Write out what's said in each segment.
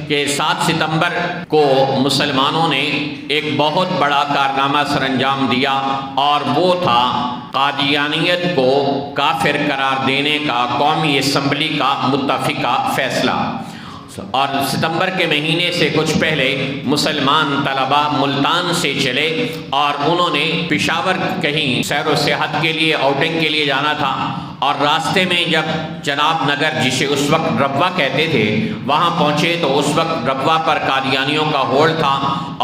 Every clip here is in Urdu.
کہ 7 ستمبر کو مسلمانوں نے ایک بہت بڑا کارنامہ سر انجام دیا، اور وہ تھا قادیانیت کو کافر قرار دینے کا قومی اسمبلی کا متفقہ فیصلہ۔ اور ستمبر کے مہینے سے کچھ پہلے مسلمان طلبہ ملتان سے چلے اور انہوں نے پشاور کہیں سیر و سیاحت کے لیے آؤٹنگ کے لیے جانا تھا، اور راستے میں جب جناب نگر جسے اس وقت ربوہ کہتے تھے وہاں پہنچے تو اس وقت ربوہ پر قادیانیوں کا ہولڈ تھا،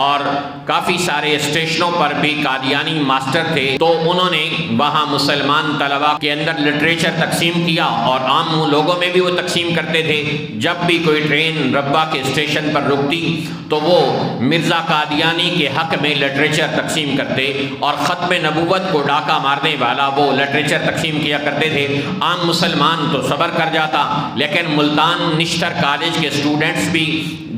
اور کافی سارے اسٹیشنوں پر بھی قادیانی ماسٹر تھے۔ تو انہوں نے وہاں مسلمان طلبہ کے اندر لٹریچر تقسیم کیا، اور عام لوگوں میں بھی وہ تقسیم کرتے تھے۔ جب بھی کوئی ٹرین ربوہ کے اسٹیشن پر رکتی تو وہ مرزا قادیانی کے حق میں لٹریچر تقسیم کرتے، اور ختم نبوت کو ڈاکہ مارنے والا وہ لٹریچر تقسیم کیا کرتے تھے۔ عام مسلمان تو صبر کر جاتا، لیکن ملتان نشتر کالج کے اسٹوڈنٹس بھی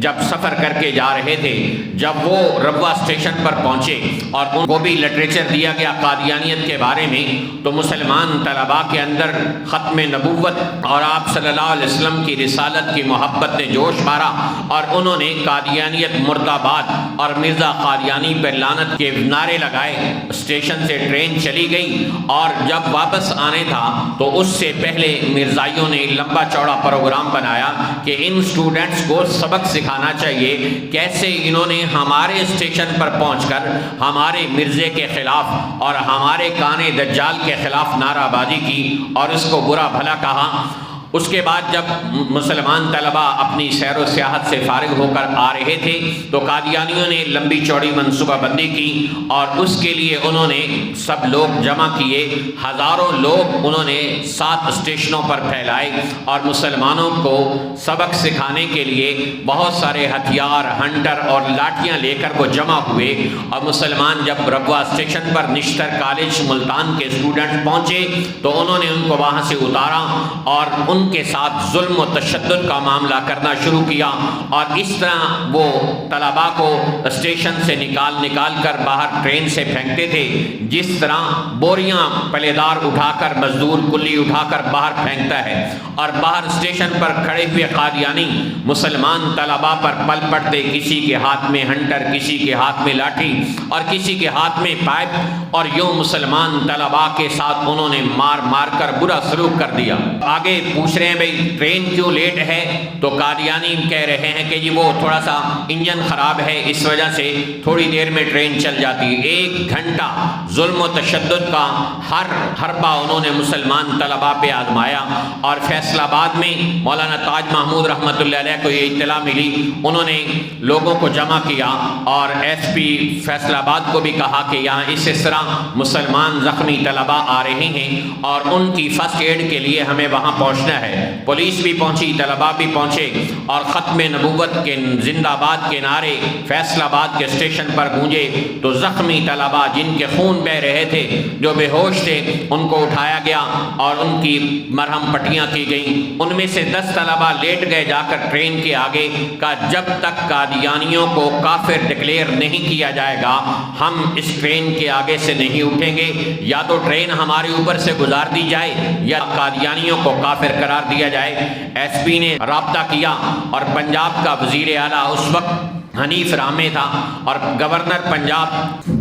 جب سفر کر کے جا رہے تھے، جب وہ ربوہ اسٹیشن پر پہنچے اور ان کو بھی لٹریچر دیا گیا قادیانیت کے بارے میں، تو مسلمان طلباء کے اندر ختم نبوت اور آپ صلی اللہ علیہ وسلم کی رسالت کی محبت نے جوش مارا، اور انہوں نے قادیانیت مرد آباد اور مرزا قادیانی پر لعنت کے نعرے لگائے۔ اسٹیشن سے ٹرین چلی گئی، اور جب واپس آنے تھا تو اس سے پہلے مرزائیوں نے لمبا چوڑا پروگرام بنایا کہ ان اسٹوڈنٹس کو سبق سکھانا چاہیے کیسے انہوں نے ہمارے اسٹیشن پر پہنچ کر ہمارے مرزے کے خلاف اور ہمارے کانے دجال کے خلاف نعرہ بازی کی اور اس کو برا بھلا کہا۔ اس کے بعد جب مسلمان طلبہ اپنی سیر و سیاحت سے فارغ ہو کر آ رہے تھے تو قادیانیوں نے لمبی چوڑی منصوبہ بندی کی، اور اس کے لیے انہوں نے سب لوگ جمع کیے، ہزاروں لوگ انہوں نے 7 اسٹیشنوں پر پھیلائے، اور مسلمانوں کو سبق سکھانے کے لیے بہت سارے ہتھیار، ہنٹر اور لاٹھیاں لے کر وہ جمع ہوئے۔ اور مسلمان جب ربوہ اسٹیشن پر نشتر کالج ملتان کے اسٹوڈنٹ پہنچے تو انہوں نے ان کو وہاں سے اتارا اور ان کے ساتھ ظلم و تشدد کا معاملہ کرنا شروع کیا، اور اس طرح وہ طلباء کو اسٹیشن سے نکال کر باہر ٹرین سے پھینکتے تھے، جس طرح بوریاں پلےدار اٹھا کر مزدور کلی اٹھا کر باہر پھینکتا ہے، اور باہر اسٹیشن پر کھڑے ہوئے قادیانی مسلمان طلباء پر پل پڑتے، کسی کے ہاتھ میں ہنٹر، کسی کے ہاتھ میں لاٹھی اور کسی کے ہاتھ میں پائپ، اور یوں مسلمان طلباء کے ساتھ انہوں نے مار کر برا سلوک کر دیا۔ آگے پوچھ رہے ہیں بھئی ٹرین کیوں لیٹ ہے، تو قادیانی کہہ رہے ہیں کہ جی وہ تھوڑا سا انجن خراب ہے، اس وجہ سے تھوڑی دیر میں ٹرین چل جاتی۔ 1 گھنٹہ ظلم و تشدد کا ہر حربہ انہوں نے مسلمان طلباء پہ آزمایا، اور فیصل آباد میں مولانا تاج محمود رحمۃ اللہ علیہ کو یہ اطلاع ملی، انہوں نے لوگوں کو جمع کیا اور ایس پی فیصل آباد کو بھی کہا کہ یہاں اس طرح مسلمان زخمی طلباء آ رہے ہیں اور ان کی فرسٹ ایڈ کے لیے ہمیں وہاں پہنچنا ہے۔ پولیس بھی پہنچی، طلباء بھی پہنچے، اور ختم نبوت کے زندہ آباد کے نعرے فیصل آباد کے اسٹیشن پر گونجے، تو زخمی طلباء جن کے خون بہہ رہے تھے، جو بے ہوش تھے، ان کو اٹھایا گیا اور ان کی مرہم پٹیاں کی گئیں۔ ان میں سے 10 طلباء لیٹ گئے جا کر ٹرین کے آگے، کا جب تک قادیانیوں کو کافر ڈکلیئر نہیں کیا جائے گا ہم اس ٹرین کے آگے سے نہیں اٹھیں گے، یا تو ٹرین ہمارے اوپر سے گزار دی جائے یا قادیانیوں کو کافر قرار دیا جائے۔ ایس پی نے رابطہ کیا، اور پنجاب کا وزیر اعلیٰ اس وقت حنیف رامے تھا اور گورنر پنجاب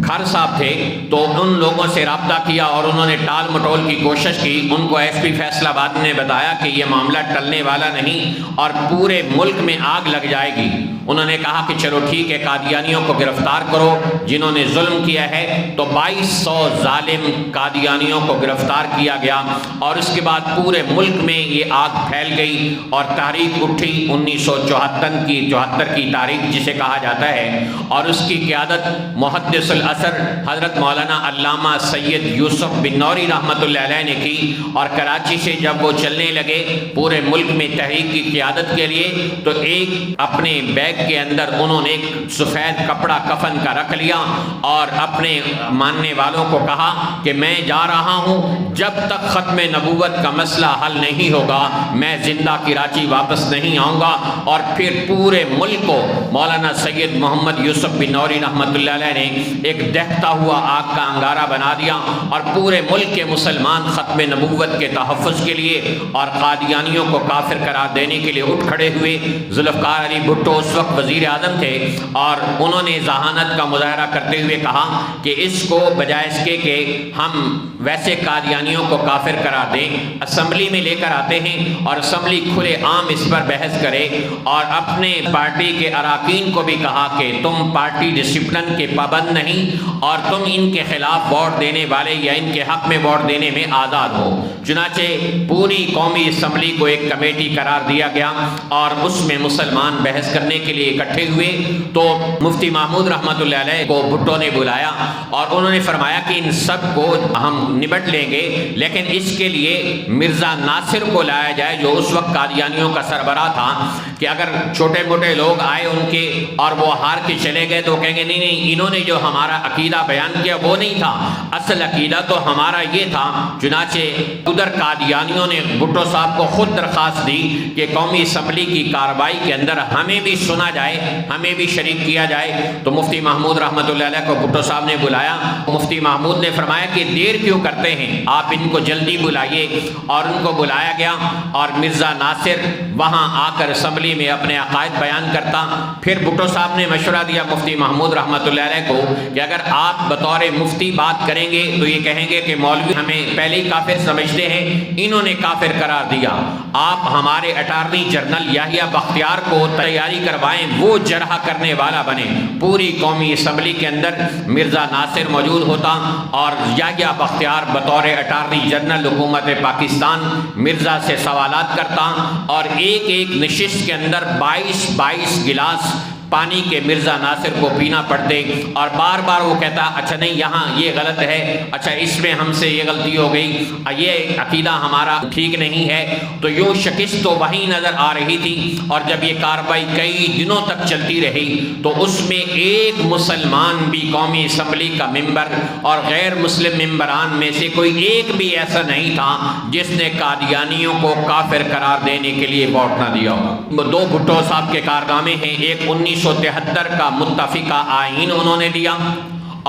کھر صاحب تھے، تو ان لوگوں سے رابطہ کیا اور انہوں نے ٹال مٹول کی کوشش کی۔ ان کو ایس پی فیصل آباد نے بتایا کہ یہ معاملہ ٹلنے والا نہیں اور پورے ملک میں آگ لگ جائے گی۔ انہوں نے کہا کہ چلو ٹھیک ہے، قادیانیوں کو گرفتار کرو جنہوں نے ظلم کیا ہے، تو 2200 ظالم قادیانیوں کو گرفتار کیا گیا، اور اس کے بعد پورے ملک میں یہ آگ پھیل گئی اور تحریک اٹھی 1974 کی تاریخ جسے کہا جاتا ہے، اور اس کی قیادت محدث الاثر حضرت مولانا علامہ سید یوسف بن نوری رحمۃ اللہ علیہ نے کی، اور کراچی سے جب وہ چلنے لگے پورے ملک میں تحریک کی قیادت کے لیے، تو ایک اپنے بیگ بیگ کے اندر انہوں نے ایک سفید کپڑا کفن کا رکھ لیا اور اپنے ماننے والوں کو کہا کہ میں جا رہا ہوں، جب تک ختم نبوت کا مسئلہ حل نہیں ہوگا میں زندہ کراچی واپس نہیں آؤں گا۔ اور پھر پورے ملک کو مولانا سید محمد یوسف بن نوری رحمۃ اللہ علیہ نے ایک دہتا ہوا آگ کا انگارہ بنا دیا، اور پورے ملک کے مسلمان ختم نبوت کے تحفظ کے لیے اور قادیانیوں کو کافر قرار دینے کے لیے اٹھ کھڑے ہوئے۔ ذوالفقار علی بھٹو اس وقت وزیر اعظم تھے، اور انہوں نے ذہانت کا مظاہرہ کرتے ہوئے کہا کہ اس کو بجائے اس کے کہ ہم ویسے قادیانیوں کو کافر قرار دیں، اسمبلی میں لے کر آتے ہیں اور اسمبلی کھلے عام اس پر بحث کرے، اور اپنے پارٹی کے اراکین کو بھی کہا کہ تم پارٹی ڈسپلن کے پابند نہیں، اور تم ان کے خلاف ووٹ دینے والے یا ان کے حق میں ووٹ دینے میں آزاد ہو۔ چنانچہ پوری قومی اسمبلی کو ایک کمیٹی قرار دیا گیا، اور اس میں مسلمان بحث کرنے کے لیے اکٹھے ہوئے۔ تو مفتی محمود رحمۃ اللہ علیہ کو بھٹو نے بلایا اور انہوں نے فرمایا کہ ان سب کو ہم نبٹ لیں گے، لیکن اس کے لیے مرزا ناصر کو لایا جائے جو اس وقت قادیانیوں کا سربراہ تھا، کہ اگر چھوٹے موٹے لوگ آئے ان کے اور وہ ہار کے چلے گئے تو کہیں گے نہیں نہیں، انہوں نے جو ہمارا عقیدہ بیان کیا وہ نہیں تھا، اصل عقیدہ تو ہمارا یہ تھا۔ چنانچہ ادھر قادیانیوں نے بھٹو صاحب کو خود درخواست دی کہ قومی اسمبلی کی کارروائی کے اندر ہمیں بھی سنا جائے، ہمیں بھی شریک کیا جائے۔ تو مفتی محمود رحمۃ اللہ علیہ کو بھٹو صاحب نے بلایا۔ مفتی محمود نے فرمایا کہ دیر کیوں کرتے ہیں، آپ ان کو جلدی بلائیے، اور ان کو بلایا گیا، اور مرزا ناصر وہاں آ کر اسمبلی میں اپنے عقائد بیان کرتا۔ پھر بھٹو صاحب نے مشورہ دیا مفتی محمود رحمۃ اللہ علیہ کو کہ اگر آپ بطور مفتی بات کریں گے تو یہ کہیں گے کہ مولوی ہمیں پہلے ہی کافر سمجھتے ہیں، انہوں نے کافر قرار دیا، آپ ہمارے اٹارنی جنرل یحییٰ بختیار کو تیاری کروائیں، وہ جرح کرنے والا بنے۔ پوری قومی اسمبلی کے اندر مرزا ناصر موجود ہوتا، اور یحییٰ بختیار بطور اٹارنی جنرل حکومت پاکستان مرزا سے سوالات کرتا، اور ایک ایک نشست کے اندر 22 گلاس پانی کے مرزا ناصر کو پینا پڑتے، اور بار بار وہ کہتا اچھا نہیں یہاں یہ غلط ہے، اچھا اس میں ہم سے یہ غلطی ہو گئی، یہ عقیدہ ہمارا ٹھیک نہیں ہے۔ تو یوں شکست تو وہیں نظر آ رہی تھی، اور جب یہ کارروائی کئی دنوں تک چلتی رہی تو اس میں ایک مسلمان بھی قومی اسمبلی کا ممبر اور غیر مسلم ممبران میں سے کوئی ایک بھی ایسا نہیں تھا جس نے قادیانیوں کو کافر قرار دینے کے لیے ووٹ نہ دیا ہوگا۔ دو بھٹو صاحب کے کارنامے ہیں، ایک 1973 کا متفقہ آئین انہوں نے دیا،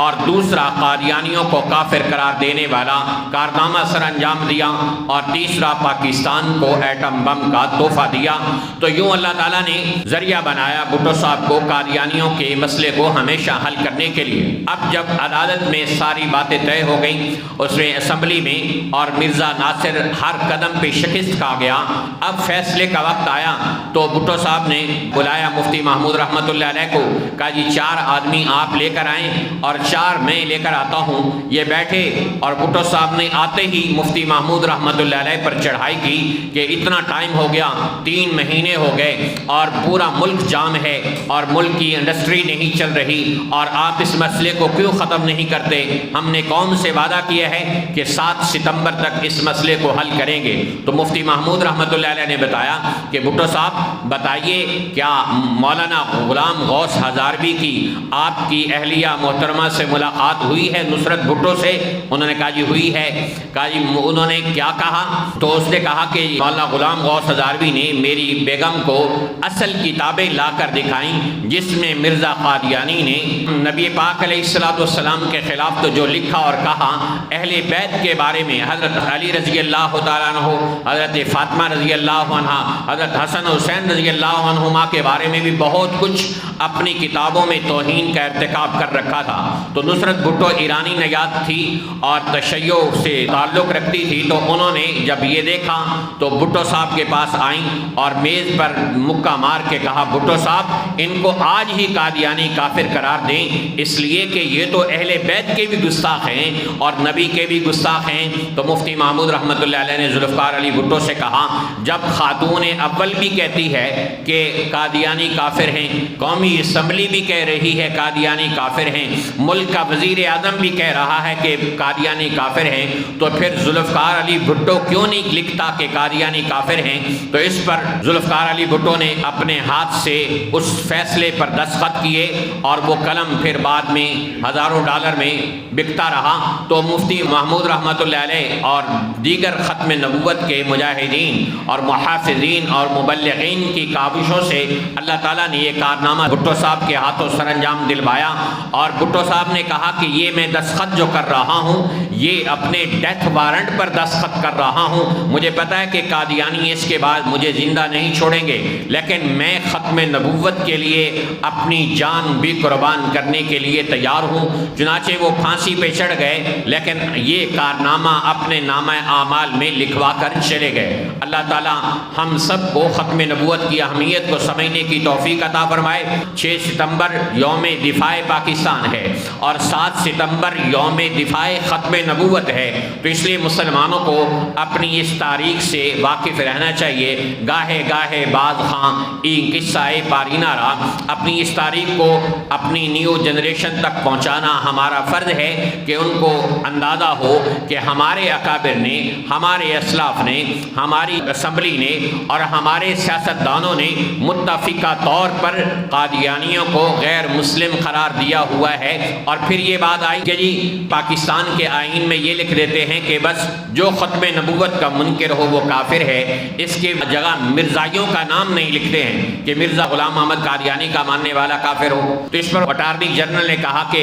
اور دوسرا قادیانیوں کو کافر قرار دینے والا کارنامہ سر انجام دیا، اور تیسرا پاکستان کو ایٹم بم کا تحفہ دیا۔ تو یوں اللہ تعالیٰ نے ذریعہ بنایا بھٹو صاحب کو قادیانیوں کے مسئلے کو ہمیشہ حل کرنے کے لیے۔ اب جب عدالت میں ساری باتیں طے ہو گئیں، اس میں اسمبلی میں، اور مرزا ناصر ہر قدم پہ شکست کھا گیا، اب فیصلے کا وقت آیا، تو بھٹو صاحب نے بلایا مفتی محمود رحمۃ اللہ علیہ کو، کہا جی 4 آدمی آپ لے کر آئیں اور 4 میں لے کر آتا ہوں۔ یہ بیٹھے، اور بھٹو صاحب نے آتے ہی مفتی محمود رحمۃ اللہ علیہ پر چڑھائی کی کہ اتنا ٹائم ہو گیا، 3 مہینے ہو گئے، اور پورا ملک جام ہے، اور ملک کی انڈسٹری نہیں چل رہی، اور آپ اس مسئلے کو کیوں ختم نہیں کرتے؟ ہم نے قوم سے وعدہ کیا ہے کہ 7 ستمبر تک اس مسئلے کو حل کریں گے۔ تو مفتی محمود رحمۃ اللہ علیہ نے بتایا کہ بھٹو صاحب بتائیے کیا مولانا غلام غوث ہزاروی کی آپ کی اہلیہ محترمہ سے ملاقات ہوئی ہے نصرت بھٹو سے؟ انہوں نے کہا جی ہوئی ہے۔ کہا جی انہوں نے کیا کہا؟ تو اس نے کہا کہ مولانا غلام غوث ہزاروی نے میری بیگم کو اصل کتابیں لا کر دکھائیں، جس میں مرزا قادیانی نے نبی پاک علیہ السلام کے خلاف تو جو لکھا اور کہا، اہل بیت کے بارے میں حضرت علی رضی اللہ تعالیٰ عنہ، حضرت فاطمہ رضی اللہ عنہ، حضرت حسن حسین رضی اللہ عنہما کے بارے میں بھی بہت کچھ اپنی کتابوں میں توہین کا ارتکاب کر رکھا تھا۔ تو نصرت بھٹو ایرانی نژاد تھی اور تشیع سے تعلق رکھتی تھی، تو انہوں نے جب یہ دیکھا تو بھٹو صاحب کے پاس آئیں اور میز پر مکہ مار کے کہا بھٹو صاحب ان کو آج ہی قادیانی کافر قرار دیں، اس لیے کہ یہ تو اہل بیت کے بھی گستاخ ہیں اور نبی کے بھی گستاخ ہیں۔ تو مفتی محمود رحمۃ اللہ علیہ نے ذوالفقار علی بھٹو سے کہا جب خاتون اول بھی کہتی ہے کہ قادیانی کافر ہیں، قومی اسمبلی بھی کہہ رہی ہے قادیانی کافر ہیں، ملک کا وزیر اعظم بھی کہہ رہا ہے کہ قادیانی کافر ہیں، تو پھر ذوالفقار علی بھٹو کیوں نہیں لکھتا کہ قادیانی کافر ہیں؟ تو اس پر ذوالفقار علی بھٹو نے اپنے ہاتھ سے اس فیصلے پر دستخط کیے اور وہ قلم پھر بعد میں ہزاروں ڈالر میں بکتا رہا۔ تو مفتی محمود رحمۃ اللہ علیہ اور دیگر ختم نبوت کے مجاہدین اور محافظین اور مبلغین کی کاوشوں سے اللہ تعالیٰ نے یہ کارنامہ بھٹو صاحب کے ہاتھوں سر انجام دلوایا، اور بھٹو صاحب نے کہا کہ یہ میں دستخط جو کر رہا ہوں یہ اپنے ڈیتھ وارنٹ پر دستخط کر رہا ہوں، مجھے پتا ہے کہ قادیانی اس کے بعد مجھے زندہ نہیں چھوڑیں گے، لیکن میں ختم نبوت کے لیے اپنی جان بھی قربان کرنے کے لیے تیار ہوں۔ چنانچہ وہ پھانسی پہ چڑھ گئے، لیکن یہ کارنامہ اپنے نامہ اعمال میں لکھوا کر چلے گئے۔ اللہ تعالیٰ ہم سب کو ختم نبوت کی اہمیت کو سمجھنے کی توفیق عطا فرمائے۔ 6 ستمبر یوم دفاع پاکستان ہے اور 7 ستمبر یوم دفاع ختم نبوت ہے، تو اس لیے مسلمانوں کو اپنی اس تاریخ سے واقف رہنا چاہیے۔ گاہے گاہے باز خاں این قصہ پارینہ را، اپنی اس تاریخ کو اپنی نیو جنریشن تک پہنچانا ہمارا فرض ہے کہ ان کو اندازہ ہو کہ ہمارے اکابر نے، ہمارے اسلاف نے، ہماری اسمبلی نے اور ہمارے سیاستدانوں نے متفقہ طور پر قادیانیوں کو غیر مسلم قرار دیا ہوا ہے، اور پھر یہ بات آئی کہ جی پاکستان کے آئین میں یہ لکھ دیتے ہیں کہ بس جو ختم نبوت کا منکر ہو وہ کافر ہے، اس کے جگہ مرزائیوں کا نام نہیں لکھتے ہیں کہ مرزا غلام محمد قادیانی کا ماننے والا کافر ہو۔ تو اس پر اٹارنی جنرل نے کہا کہ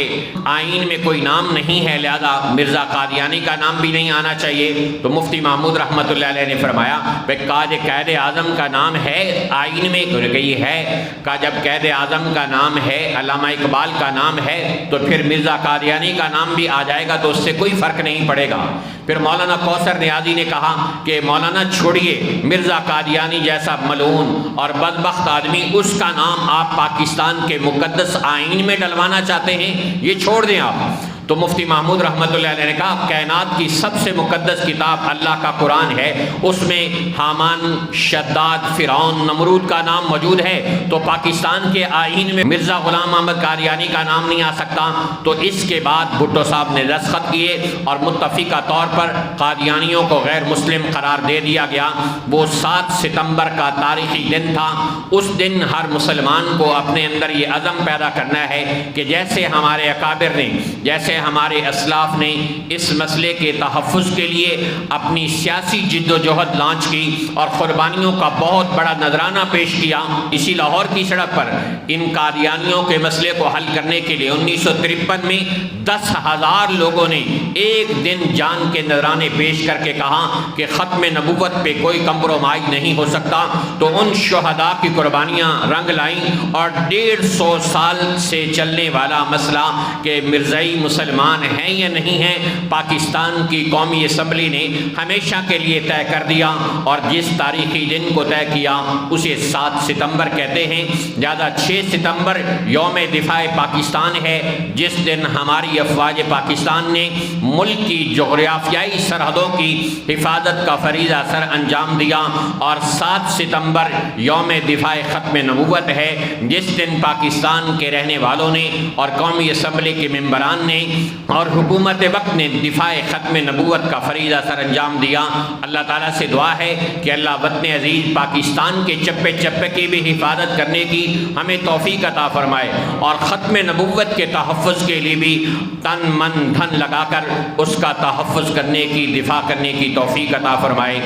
آئین میں کوئی نام نہیں ہے، لہذا مرزا قادیانی کا نام بھی نہیں آنا چاہیے۔ تو مفتی محمود رحمۃ اللہ علیہ نے فرمایا کہ قائد اعظم کا نام ہے آئین میں، یہ ہے کہ جب قائد اعظم کا نام ہے، علامہ اقبال کا نام ہے، تو پھر مرزا قادیانی کا نام بھی آ جائے گا تو اس سے کوئی فرق نہیں پڑے گا۔ پھر مولانا کوثر نیازی نے کہا کہ مولانا چھوڑیے مرزا قادیانی جیسا ملعون اور بدبخت آدمی، اس کا نام آپ پاکستان کے مقدس آئین میں ڈلوانا چاہتے ہیں، یہ چھوڑ دیں آپ۔ تو مفتی محمود رحمۃ اللہ علیہ نے کہا کائنات کی سب سے مقدس کتاب اللہ کا قرآن ہے، اس میں حامان، شداد، فرعون، نمرود کا نام موجود ہے، تو پاکستان کے آئین میں مرزا غلام محمد قادیانی کا نام نہیں آ سکتا۔ تو اس کے بعد بھٹو صاحب نے دستخط کیے اور متفقہ طور پر قادیانیوں کو غیر مسلم قرار دے دیا گیا۔ وہ 7 ستمبر کا تاریخی دن تھا۔ اس دن ہر مسلمان کو اپنے اندر یہ عزم پیدا کرنا ہے کہ جیسے ہمارے اکابر نے، جیسے ہمارے اسلاف نے اس مسئلے کے تحفظ کے لیے اپنی سیاسی جد و جہد لانچ کی اور قربانیوں کا بہت بڑا نذرانہ پیش کیا، اسی لاہور کی سڑک پر ان قادیانیوں کے مسئلے کو حل کرنے کے لیے 1953 میں 10,000 لوگوں نے ایک دن جان کے نذرانے پیش کر کے کہا کہ ختم نبوت پہ کوئی کمپرومائز نہیں ہو سکتا۔ تو ان شہداء کی قربانیاں رنگ لائیں اور 150 سال سے چلنے والا مسئلہ کہ مرزائی مسلمان ہیں یا نہیں ہیں، پاکستان کی قومی اسمبلی نے ہمیشہ کے لیے طے کر دیا، اور جس تاریخی دن کو طے کیا اسے 7 ستمبر کہتے ہیں۔ زیادہ 6 ستمبر یوم دفاع پاکستان ہے، جس دن ہماری افواج پاکستان نے ملک کی جغرافیائی سرحدوں کی حفاظت کا فریضہ سر انجام دیا، اور 7 ستمبر یوم دفاع ختم نبوت ہے، جس دن پاکستان کے رہنے والوں نے اور قومی اسمبلی کے ممبران نے اور حکومت وقت نے دفاع ختم نبوت کا فریضہ سر انجام دیا۔ اللہ تعالیٰ سے دعا ہے کہ اللہ وطن عزیز پاکستان کے چپے چپے کی بھی حفاظت کرنے کی ہمیں توفیق عطا فرمائے، اور ختم نبوت کے تحفظ کے لیے بھی تن من دھن لگا کر اس کا تحفظ کرنے کی، دفاع کرنے کی توفیق عطا فرمائے۔